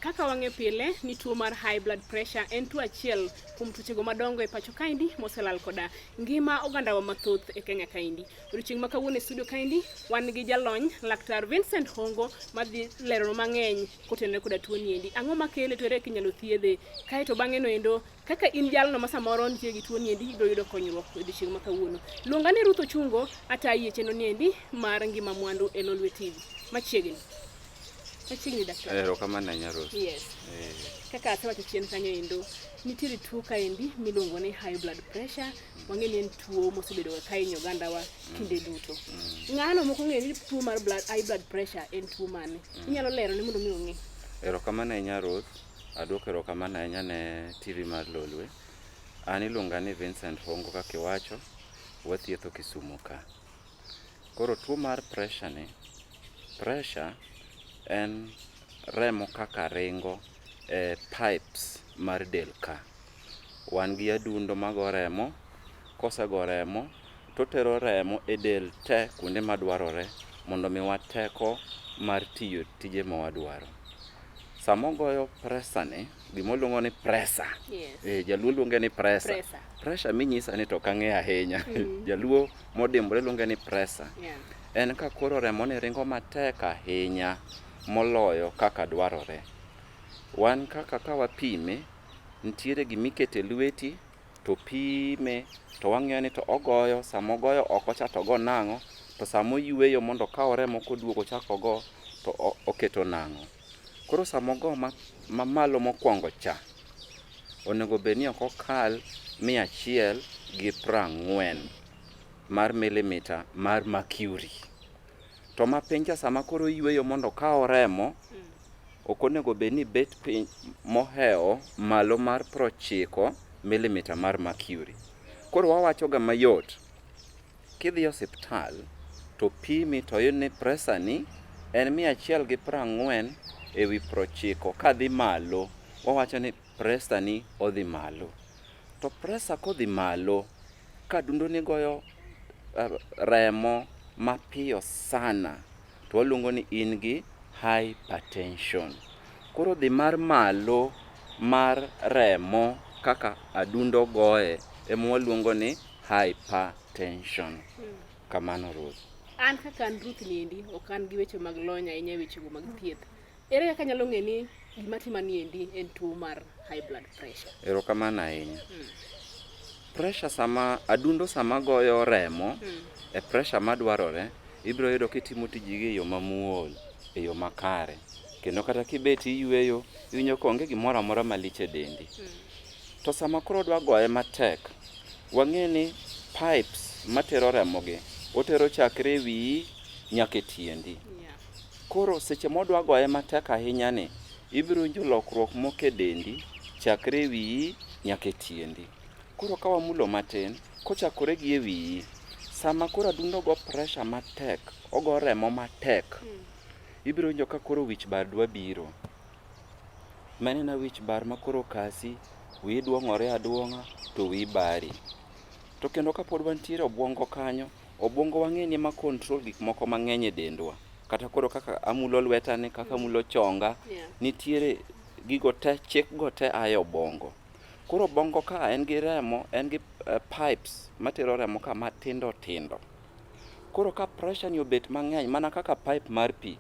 Kaka wang'e pile ni tuo mar high blood pressure en tuo achiel kuom tuochego madongo e pacho kaindi moselal koda ngima oganda wa mathoth e Kenya kaindi. Odiochieng' ma kawuono e studio kaindi wan gi jalony Laktar Vincent Ongo madhi lero mang'eny kotenore koda tuo niendi. Ang'o makele to ere kinyalo thiedhe? Kae to bang'e no endo kaka in jalno ma samoro nitie gi tuo niendi ibiro yudo konyruok e odiochieng' ma kawuono. Luonga ni Ruth Ochungo atayi e chenro niendi mar ngima mwandu e Lolwe TV. Machiegni Daktar. Erokamano Ruth. Yes. Kaka asewacho chien kanyo endo nitiere tuo kaendi miluongo ni high blood pressure. Wang'e ni en tuo mosebedo ka hinyo oganda wa kinde duto. Ng'ano moko ng'e ni tuo mar high blood pressure en tuo mane? Inyalo lero ni mondo mi ong'e. Erokamano Ruth. Adwoko erokamano ahinya ne TV mar Lolwe. An iluonga ni Vincent Ongo kaka iwacho, wathietho Kisumu ka. Koro tuo mar pressure ni, pressure en remo kaka ringo pipes mar del ka. Wan gi adundo mago remo, kosego remo totero remo e del te kuonde madwarore mondo miwa teko mar tiyo tije ma wadwaro. Samogoyo pressure ni, gimoluongo ni pressure. Yes. Jaluo luonge ni pressure. Pressure minyisa ni to kang'e ahinya. Jaluo modimbore luonge ni pressure. Yeah. En ka koro remo ni ringo matek ahinya moloyo kaka dwarore. Wan kaka wapime, nitiere gimikete lweti to pime to wang'eyo ni to ogoyo, samogoyo oko cha to go nang'o, to samoyueyo mondo kaw remo koduogo chako go to oketo nang'o. Koro samogo mamalo mokwongo cha onego bedni ok okal 140 mar milimita mar mercury. To mapinja sama koro yueyo mondo kaw remo ok onego bedni bet piny moheo malo mar 90 milimita mar mercury. Koro wawacho ga mayot, kidhi osiptal to pimi to yun ni pressure ni en 140 ewi 90 kadhi malo, wawacho ni pressure ni odhi malo. To pressure kodhi malo ka dundo ni goyo remo mapiyo sana to waluongo ni in gi hypertension. Koro dhi mar malo mar remo kaka adundo goye ema waluongo ni hypertension. Kamano Ruth. An kaka Ruth niendi ok an gi weche mag lony ahinya e wechego mag thieth. Ere kaka nyalo ng'e ni gima timani endi en tuo mar high blood pressure? Erokamano ahinya. Pressure sama adundo sama goyo remo e pressure madwarore, ibiro yudo kitimo tijigi e yo mamuol, e yo makare. Kendo kata kibet iyueyo, iwinjo konge gimoro amora malich e dendi. To sama koro dwa goye matek, wang'e ni pipes matero remogi otero chakre wiyi nyaka e tiendi. Koro seche modwa goye matek ahinya ni, ibiro winjo lokruok moko e dendi chakre wiyi nyaka e tiendi. Koro ka wamulo matin, kochakore gi e wiyi, sama koro adundo go pressure matek, ogo remo matek, ibiro winjo ka koro wich bar dwa biro. Manena wich bar ma koro kasi, wiyi duong'ore aduong'a to wiyi bari. To kendo ka pod wantiere obwongo kanyo, obwongo wang'e ni ma control gik moko mang'eny e dendwa. Kata koro kaka amulo lwetani, kaka amulo chonga, nitiere gigo te, chik go te ae obongo. Koro obongo ka en gi remo, en gi pipes matero remo ka matindo tindo. Koro ka pressure ni obet mang'eny, mana kaka pipe mar pi,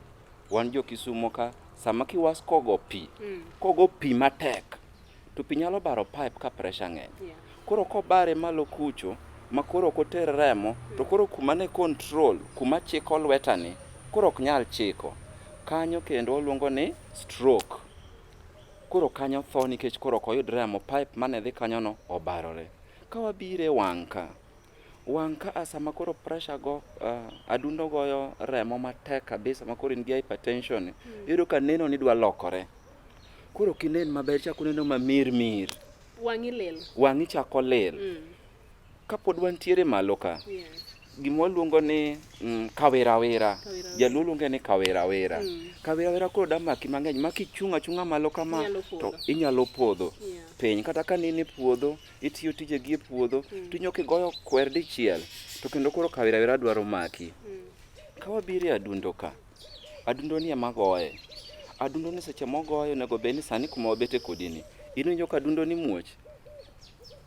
wan jo Kisumo ka, sama kiwas kogo pi, kogo pi matek, to pi nyalo baro pipe ka pressure ng'eny. Koro kobare malo kucho, ma koro koter remo, to koro kuma ne control, kuma chiko lwetani, koro ok nyal chiko. Kanyo kendo waluongo ni stroke. Koro kanyo tho nikech koro ok oyud remo, pipe mane dhi kanyo no obarore. Ka wabire wang' ka sama koro pressure go, adundo goyo remo matek kabisa ma koro in gi hypertension, iyudo ka neno ni dwa lokore. Koro kinen maber chako neno mamir. Wang'i chako lil. Kapod wantiere malo ka, gimwaluongo ni kawirawira. Jaluo luonge ni kawirawira. Kawirawira koro da maki mang'eny, makichung' achung'a malo kama to inyalo podho piny. Kata ka nini puodho, itiyo tije gi e puodho, tinyo kigoyo kwer dichiel, to kendo koro kawirawira dwaro maki. Ka wabire adundo ka, adundo ni ema goye. adundo ni seche mogoyo nego bed ni sani kuma wabete kodini iwinjo ka adundo ni muoch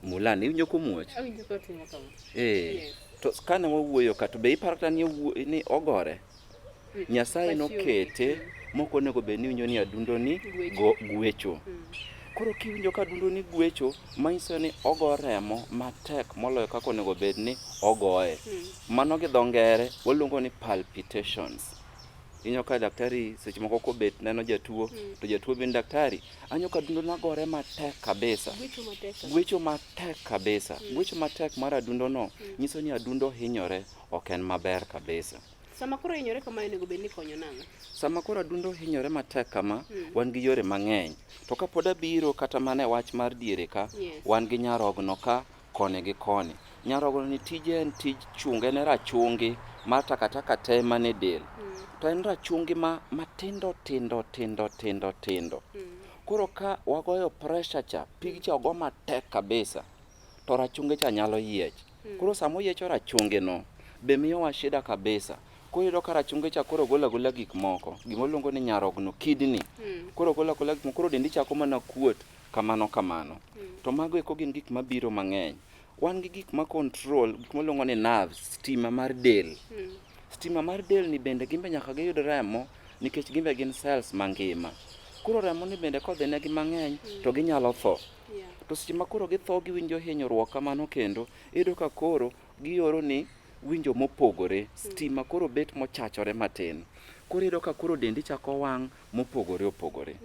mulani iwinjo ko muoch awinjo ko timo kama to kane wawuoyo ka to be iparo kata ni ogore Nyasaye nokete moko nego bed ni winjo ni adundo ni gwecho koro kiwinjo ka adundo ni gwecho manyiso ni ogo remo matek moloyo kaka onego bed ni ogoye mano gi dho ngere waluongo ni palpitations. Inyo ka daktari seche moko kobet neno jatuo to jatuo bin daktari anyo ka adundo na gore matek kabisa gwecho matek kabisa gwecho matek mar adundo no nyiso ni adundo hinyore ok en maber kabisa. Sama koro hinyore kama onego bed ni konyo nang'o? Sama koro adundo hinyore matek kama wan gi yore mang'eny to ka pod abiro kata mane wach mar diere ka wan gi nyarogno ka kone gi kone. Nyarogno ni tije en tij chunge ne rachungi mar takataka te mane del to en rachungi matindo tindo. Koro ka wagoyo pressure cha pig cha ogo matek kabisa to rachungi cha nyalo yiech. Koro sama oyiecho rachungi no be miyo wa shida kabisa. Koro ka rachungi cha koro gola gik moko gimoluongo ni nyarogno kidney koro gola gik moko koro dendi chako mana kuot kamano to mago eko gin gik mabiro mang'eny. Wan gi gik ma control gik moluongo ni nerves stima mar del stima mar del ni bende gimbe nyaka giyud remo nikech gimbe gin cells mangima. Koro remo ni bende kodhi negi mang'eny to ginyalo tho to seche ma koro githo giwinjo hinyruok kamano kendo iyudo ka koro gioro ni winjo mopogore stima koro bet mochachore matin koro iyudo ka koro dendi chako wang' mopogore opogore.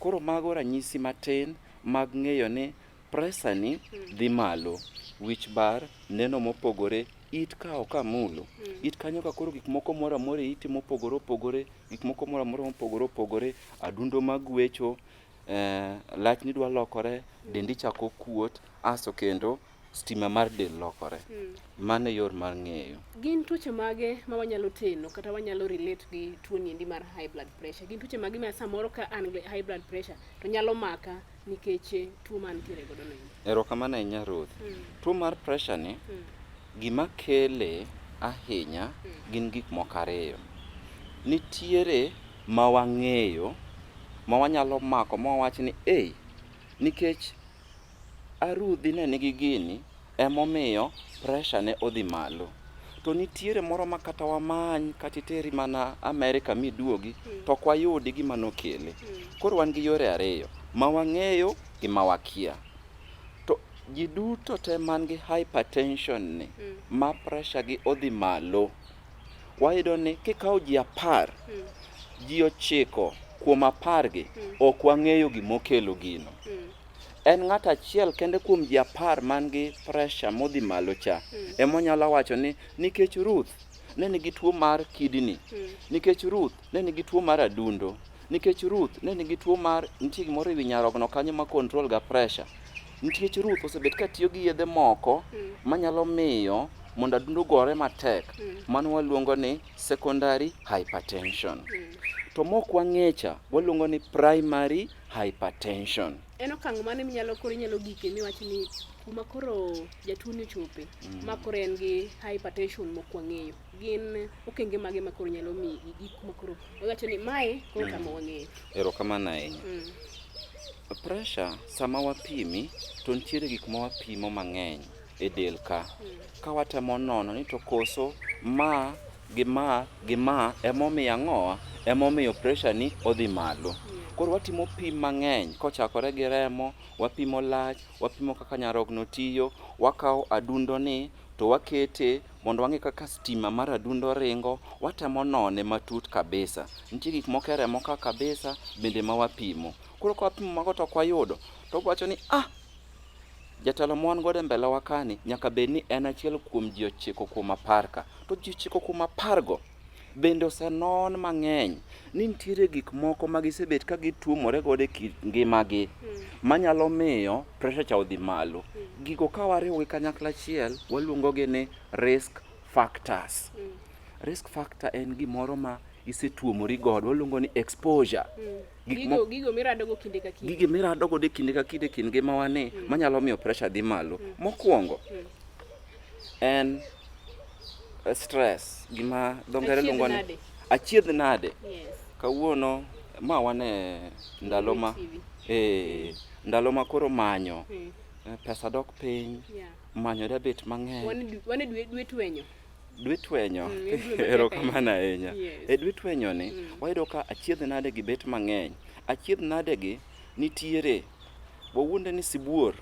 Koro mago ranyisi matin mag ng'eyo ni pressure ni dhi malo, wich bar, neno mopogore, it ka oka mulo it kanyo ka koro gik moko moro amora iti mopogore opogore gik moko moro amora mopogore opogore adundo magwecho lach ni dwa lokore dendi chako kuot aso kendo stima mar del lokore. Mano e yor mar ng'eyo. Gin tuoche mage ma wanyalo teno kata wanyalo relate gi tuo niendi mar high blood pressure? Gin tuoche mage ma samoro ka an gi high blood pressure to nyalo maka nikech tuo mantiere godo no? Erokamano ahinya Ruth. Tuo mar pressure ni gima kele ahinya gin gik moko ariyo. Nitiere ma wang'eyo ma wanyalo mako ma wawach ni nikech arudhi ne nigi gini emomiyo pressure ne odhi malo. To nitiere moro ma kata wamany kata iteri mana Amerika miduogi to ok wayudi gima nokele. Koro wan gi yore ariyo ma wang'eyo gi ma wakia. To ji duto te man gi hypertension ni ma pressure gi odhi malo wayudo ni kikawo ji 10 ji 9 kuom 10 gi ok wang'eyo gimokelo gino. En ng'at achiel kende kuom ji 10 man gi pressure modhi malo cha emonyalo wacho ni nikech Ruth ne nigi tuo mar kidney nikech Ruth ne nigi tuo mar adundo nikech Ruth ne nigi tuo mar nitie gimoro e wi nyarogno kanyo ma control ga pressure nikech Ruth osebet ka tiyo gi yedhe moko manyalo miyo mondo adundo gore matek mano waluongo ni secondary hypertension. To mok wang'echa waluongo ni primary hypertension. En okang' mane minyalo koro inyalo gike miwach ni kuma koro jatuo ni chope ma koro en gi hypertension mok wang'eyo? Gin okenge mage ma koro nyalo mi gik ma koro wawacho ni mae koro kama wang'eyo? Erokamano ahinya. Pressure sama wapimi to nitiere gik ma wapimo mang'eny e del ka watemo nono ni to koso ma gi ma emomiyo ang'owa emomiyo pressure ni odhi malo. Koro watimo pim mang'eny kochakore gi remo, wapimo lach, wapimo kaka nyarogno tiyo, wakawo adundo ni to wakete mondo wang'e kaka stima mar adundo ringo, watemo none matut kabisa. Nitie gik moko e remo ka kabisa bende ma wapimo. Koro ka wapimo mago to ok wayudo to wacho ni jatelo ma wan godo e mbele wa kani nyaka bed ni en achiel kuom ji 9 kuom 10 ka. To ji 9 kuom 10 go bende osenon mang'eny ni nitiere gik moko ma gisebet ka gituomore godo e ngimagi manyalo miyo pressure cha odhi malo. Gigo ka wariwo kanyakla achiel waluongo gi ni risk factors. Risk factor en gimoro ma isetuomori godo waluongo ni exposure. Gigo mirado go kinde ka kinde. Gigo mirado go kinde ka kinde kin ngimawa ni manyalo miyo pressure dhi malo. Mokwongo en stress gima dho ngere luongo ni achiedh nade. Kawuono ma wane ndalo ma ndalo ma koro manyo pesa dok piny, manyo da bet mang'eny. Wane dwe twenyo. Dwe twenyo, erokamano ahinya. E dwe twenyo ni, wayudo ka achiedh nade gi bet mang'eny. Achiedh nade gi nitiere, wawuonde ni sibuor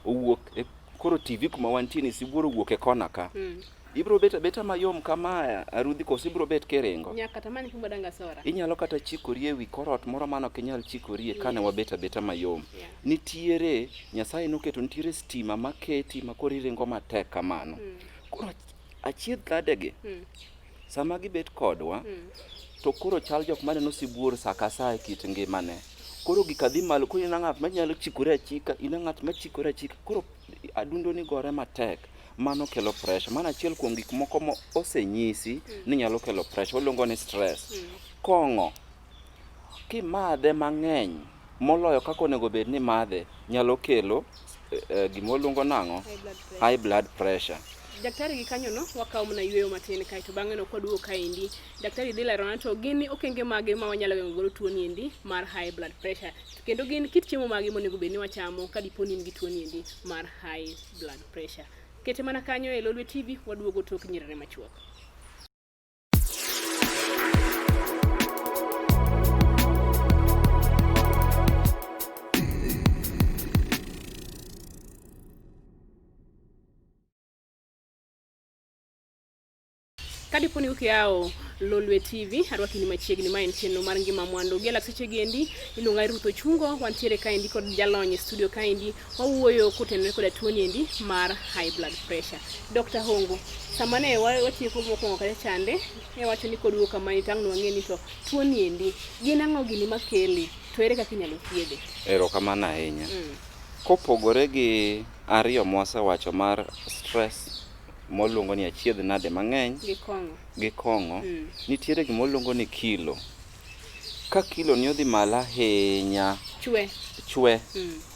owuok koro TV kuma wantie ni sibuor owuok e kona ka. Ibro beta mayom kama arudhi koso ibro bet kiringo. Nyaka tamani kumba danga sora. Inyalo kata chikori ewi korot moro mano kinyal chikori kane wabeta mayom. Nitiere, Nyasaye noketo nitiere stima maketi makoro iringo matek kamano. Koro achiedh nadegi, sama gibet kodwa, to koro chal jok maneno sibuor sa ka sa e kit ngimane. Koro gikadhi malo, koro ina ng'at manyalo chikore achika, ina ng'at machikore achika, koro adundo ni gore matek. Mano kelo pressure. Mano achiel kuom gik moko mo osenyisi ni nyalo kelo pressure. Waluongo ni stress. Kong'o, kimadhe mang'eny, moloyo kaka onego bed ni madhe, nyalo kelo gima waluongo nang'o? High blood pressure. Daktari gi kanyo no wakaw mna yweyo matin kae to bang'e no kwaduogo kaendi. Daktari dhi lero to gin okenge mage ma wanyalo geng'o tuo ni endi mar high blood pressure. Kendo gin kit chiemo mage monego bed ni wachamo ka dipo ni in gi tuo ni endi mar high blood pressure. Kete mana kanyo e Lolwe TV, waduogo tok nyiriri machuok. Kadiponi ukiao Lolwe TV, arwaki ni machiegni ma en chenro mar ngima mwandu. Gi lakseche gendi iluonga Ruth Ochungo, wantiere kaendi kod Jalony studio kaendi. Wawuoyo kotenore koda tuo ni endi mar high blood pressure. Dr. Ongo, samane watieko mokwongo kata chande, wacho ni kodwo kama ni tang' nwang'e ni to tuo ni endi gin ang'o gini makeli, to ere kaka inyalo thiedhe? Erokamano ahinya. Kopogore gi ariyo mwasewacho mar stress moluongo ni achiedh nade mang'eny gi kong'o, nitiere gima oluongo ni kilo. Ka kilo ni odhi malo ahinya, chwe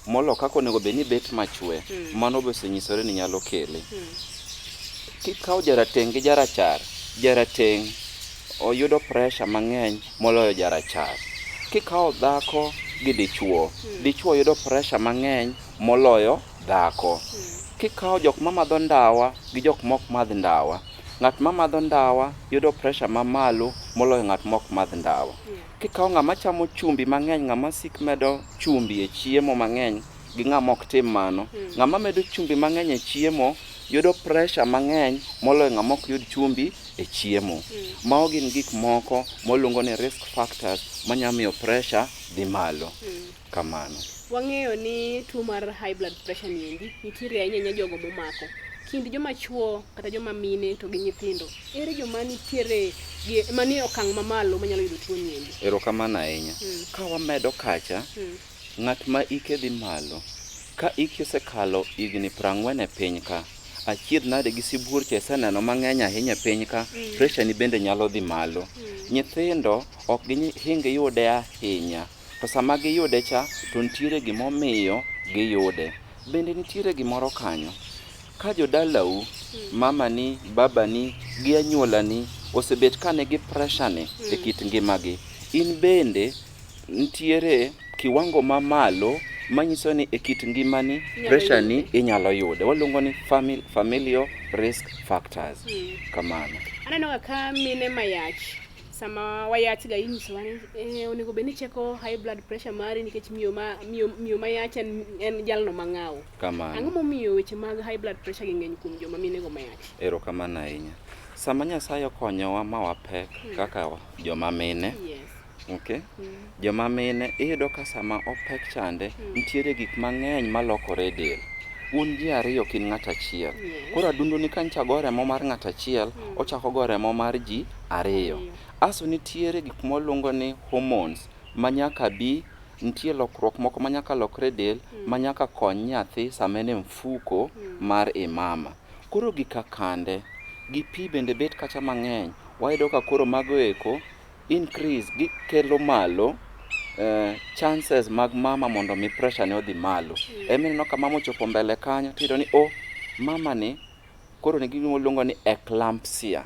molo kaka onego bed ni bet machwe, mano be osenyisore ni nyalo kele. Kikawo jarateng' gi jarachar, jarateng' oyudo pressure mang'eny moloyo jarachar. Kikawo dhako gi dichuo, dichuo yudo pressure mang'eny moloyo dhako. Kikawo jok mamadho ndawa gi jok mok madh ndawa, ng'at mamadho ndawa yudo pressure mamalo moloyo ng'at mok madh ndawa. Kikawo ng'ama chamo chumbi mang'eny, ng'ama sik medo chumbi e chiemo mang'eny gi ng'ama ok tim mano, ng'ama medo chumbi mang'eny e chiemo yudo pressure mang'eny moloyo ng'ama ok yud chumbi e chiemo. Mao gin gik moko moluongo ni risk factors manyalo miyo pressure dhi malo. Kamano. Wang'eyo ni tuo mar high blood pressure ni endi nitiere ahinya jogo momako. Kind joma chuo kata joma mine to gi nyithindo. Ere joma nitiere mani okang' mamalo manyalo yudo tuo ni endi? Erokamano ahinya. Ka wamedo kacha, ng'at ma ike dhi malo, ka ike osekalo higni 40 e piny ka, achiedh nade gi sibuor cha iseneno mang'eny ahinya piny ka, pressure ni bende nyalo dhi malo. Nyithindo ok gihingi yude ahinya. To sama giyude cha, to nitiere gimomiyo giyude. Bende nitiere gimoro kanyo. Ka jodalau, mamani, babani, gi anyuolani osebet kane gi pressure ni e kit ngimagi, in bende nitiere kiwango mamalo manyiso ni e kit ngimani pressure ni inyalo yude. Waluongo ni familial risk factors. Kamano. Aneno ka mine mayach sama wayach ga inyiso ni onego bed ni cheko high blood pressure mari nikech miyo mayach en jalno mang'aw. Kamano. Ang'o momiyo weche mag high blood pressure gi ng'eny kuom joma mine go mayach? Erokamano ahinya. Sama Nyasaye okonyowa ma wapek kaka joma mine. Okay? Joma mine iyudo ka sama opek chande, nitiere gik mang'eny malokore del. Un ji ariyo kin ng'at achiel. Koro adundo ni kancha go remo mar ng'at achiel, ochako go remo mar ji ariyo. Aso nitiere gik moluongo ni hormones manyaka bi, nitie lokruok moko manyaka lokre del, manyaka kony nyathi sama en mfuko mar mama. Koro gikakande, gi pi bende bet kacha mang'eny, wayudo ka koro mago eko increase, gikelo malo chances mag mama mondo mi pressure ne odhi malo. Emineno ka mama ochopo mbele kanyo, tiyudo ni mama ni koro ni gima waluongo ni eclampsia.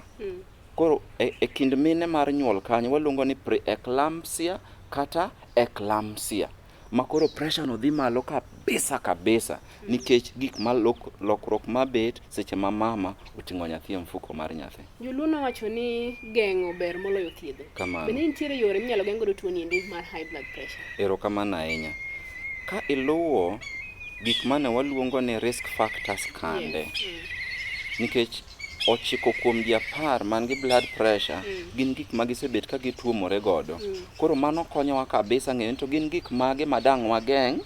Koro e kind mine mar nyuol kanyo waluongo ni pre-eclampsia kata eclampsia makoro pressure no dhi malo kabisa nikech gik ma lokruok mabet seche ma mama oting'o nyathi e mfuko mar nyathi. Joluo wacho ni geng'o ber moloyo thiedho. Bende nitiere yore minyalo geng' godo tuo niendi mar high blood pressure? Erokamano ahinya. Ka iluwo gik mane waluongo ni risk factors kande, nikech 9 kuom ji 10 man gi blood pressure gin gik ma gisebet ka gituomore godo. Koro mano konyowa kabisa ng'eyo ni to gin gik mage madang' wageng',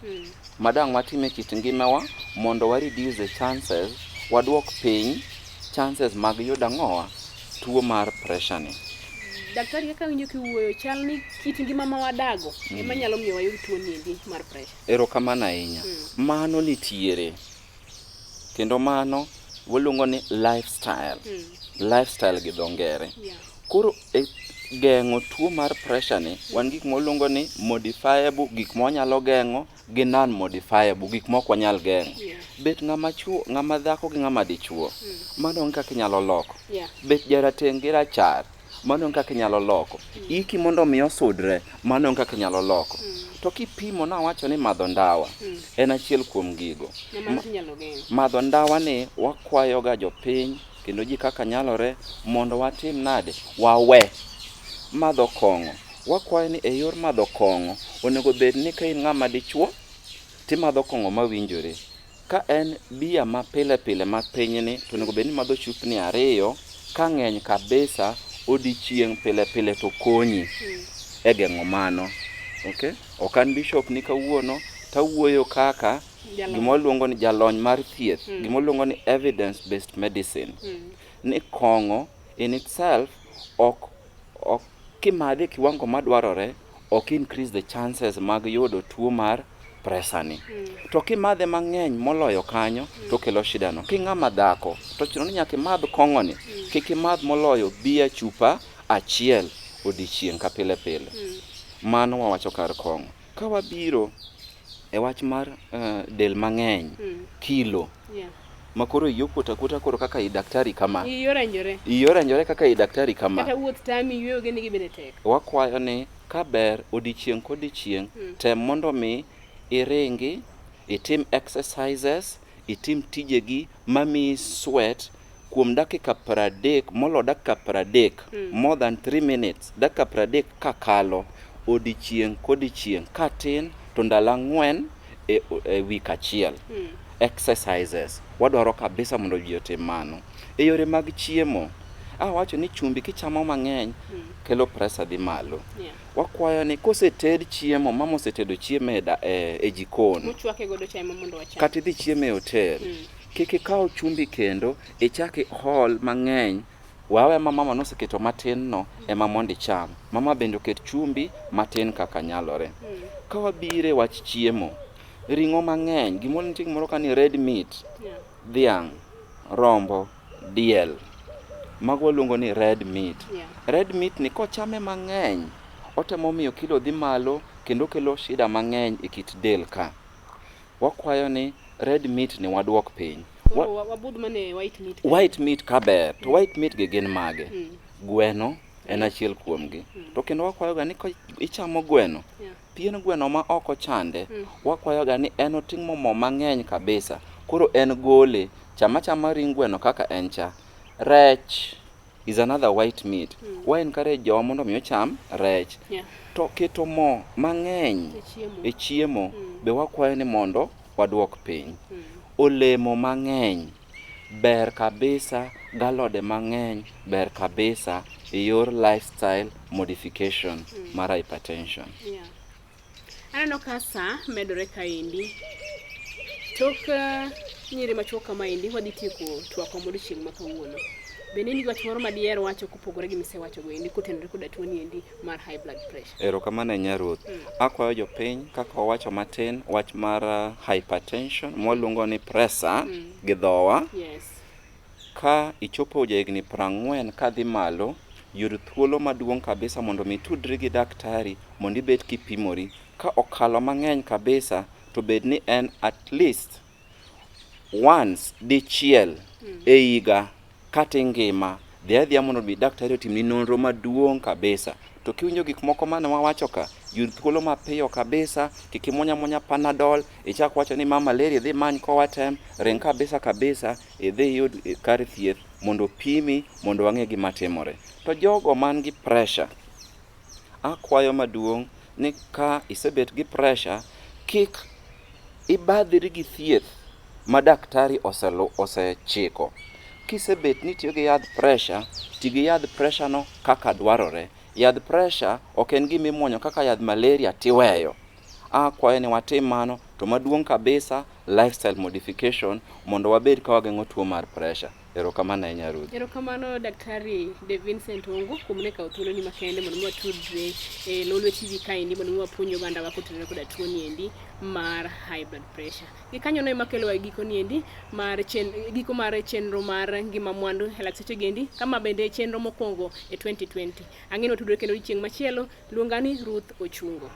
madang' watim e kit ngimawa mondo wa reduce the chances, waduok piny chances mag yudo ang'owa tuo mar pressure ni. Daktari, kaka winjo kiwuoyo chal ni kit ngima ma wadago ema nyalo miyo wayud tuo niendi mar pressure. Erokamano ahinya. Mano nitiere. Kendo mano waluongo ni lifestyle gi dho ngere. Koro geng'o tuo mar pressure ni wan gik mwaluongo ni modifiable, gik mwanyalo geng'o gi non modifiable, gik mok wanyal geng'o. Bet ng'ama chuo, ng'ama dhako gi ng'ama dichuo, mano onge kaka inyalo loko. Bet jarateng' gi rachar, mano onge kaka inyalo loko. Iki mondo mi osudre, mano onge kaka inyalo loko. To kipimo na wacho ni madho ndawa en achiel kuom gigo. Madho ndawa ni wakwayo ga jopiny kendo ji kaka nyalore mondo watim nade, wawe madho kong'o. Wakwayo ni e yor madho kong'o onego bed ni ka in ng'ama dichuo timadho kong'o mawinjore. Ka en bia ma pile pile ma pinyni to onego bed ni madho chupni 2 ka ng'eny kabisa odichieng' pile pile to konyi e geng'o mano. Okay? Okan bishop ni kawuono tawuoyo kaka gimoluongo ni jalony mar thieth, gimoluongo ni evidence based medicine. Ni kong'o in itself ok kimadhe kiwango madwarore ok increase the chances mag yudo tuo mar pressure ni. To kimadhe mang'eny moloyo kanyo to kelo shida no. King'ama dhako to chuno ni nyaka imadh kong'o ni, kik imadh moloyo bia chupa 1 odichieng' ka pile pile. Mano wawacho kar kong'o. Ka wabiro e wach mar del mang'eny, kilo, makoro iyokuota koro kaka i daktari kama. Iyorenjore kaka i daktari kama. Kata wuoth tami yueyo gini gibene tek. Wakwayo ni ka ber odichieng' kodichieng' tem mondo mi iringi, itim exercises, itim tijegi mami sweat kuom dakika 30, molo dakika 30, more than 3 minutes, dakika 30 kakalo odichieng' kodichieng' katin to ndalo 4 e wik achiel. Exercises wadwaro kabisa mondo ji otim mano. E yore mag chiemo, wacho ni chumbi kichamo mang'eny kelo pressure dhi malo. Wakwayo ni koseted chiemo, mama osetedo chiemo e jikon, muchwake godo chiemo mondo wacham, kata idhi chiemo e hotel, kik ikaw chumbi kendo ichaki hol mang'eny. Wawe mama noseketo matin no ema mondo icham. Mama bende oket chumbi matin kaka nyalore. Ka wabire wach chiemo, ring'o mang'eny, gimoro kani red meat, dhiang', rombo, diel, mago waluongo ni red meat. Red meat ni kochame mang'eny otemo miyo kilo dhi malo kendo kelo shida mang'eny e kit del ka. Wakwayo ni red meat ni waduok piny. Wabud mane white meat kaber. To white meat gi gin mage? Gweno en achiel kuomgi. To kendo wakwayo ga ni ichamo gweno, pien gweno ma oko chande, wakwayo ga ni en oting'o mo mang'eny kabisa. Koro en gole, chama ring gweno kaka en cha. Rech is another white meat. Wa encourage jowa mondo mi ocham rech. To keto mo mang'eny e chiemo be wakwayo ni mondo waduok piny. Olemo mang'eny ber kabisa, galode mang'eny ber kabisa e yor lifestyle modification mar hypertension. Aneno ka sa medore kaendi. Tok nyiri machuok kama endi wadhi tieko twak odiochieng' ma kawuono. Bende ni wach moro madier wacho kopogore gi misewacho go endi kotenore koda tuo ni endi mar high blood pressure. Erokamano nya Ruth. Akwayo jopiny kaka wawacho matin wach mar hypertension mwaluongo ni pressure gi dhowa. Ka ichopo jahigni 40 kadhi malo, yud thuolo maduong' kabisa mondo mi tudri gi daktari mondo ibed kipimori. Ka okalo mang'eny kabisa to bed ni en at least once dichiel e higa kata ngima dhi mondo mi daktari otimni nonro maduong' kabisa. To kiwinjo gik moko mane wawacho ka, yud thuolo mapiyo kabisa, kik imuonya muonya panadol, ichak wacho ni ma malaria dhi many kowatem, ring kabisa idhi yud kar thieth mondo pimi mondo wang'e gima timore. To jogo man gi pressure, akwayo maduong' ni ka isebet gi pressure, kik ibadhri gi thieth ma daktari osechiko. Kisebet ni tiyo gi yadh pressure, ti gi yadh pressure no kaka dwarore. Yadh pressure ok en gima imuonyo kaka yadh malaria tiweyo. Akwayo ni watim mano, to maduong' kabisa lifestyle modification mondo wabed ka wageng'o tuo mar pressure. Erokamano ahinya Ruth. Erokamano Daktari Vincent Ongo kuom ne kawo thuoloni makende mondo watudre e Lolwe TV kaendi mondo wapuonj oganda wa kotudore koda tuo ni endi mar high blood pressure. Gikanyo no ema kelo giko ni endi mar giko mar chenro mar ngima mwandu e lakteche gendi, kama bende chenro mokwongo e 2020. Ang'eno tudore kendo chieng' machielo, luonga ni Ruth Ochungo.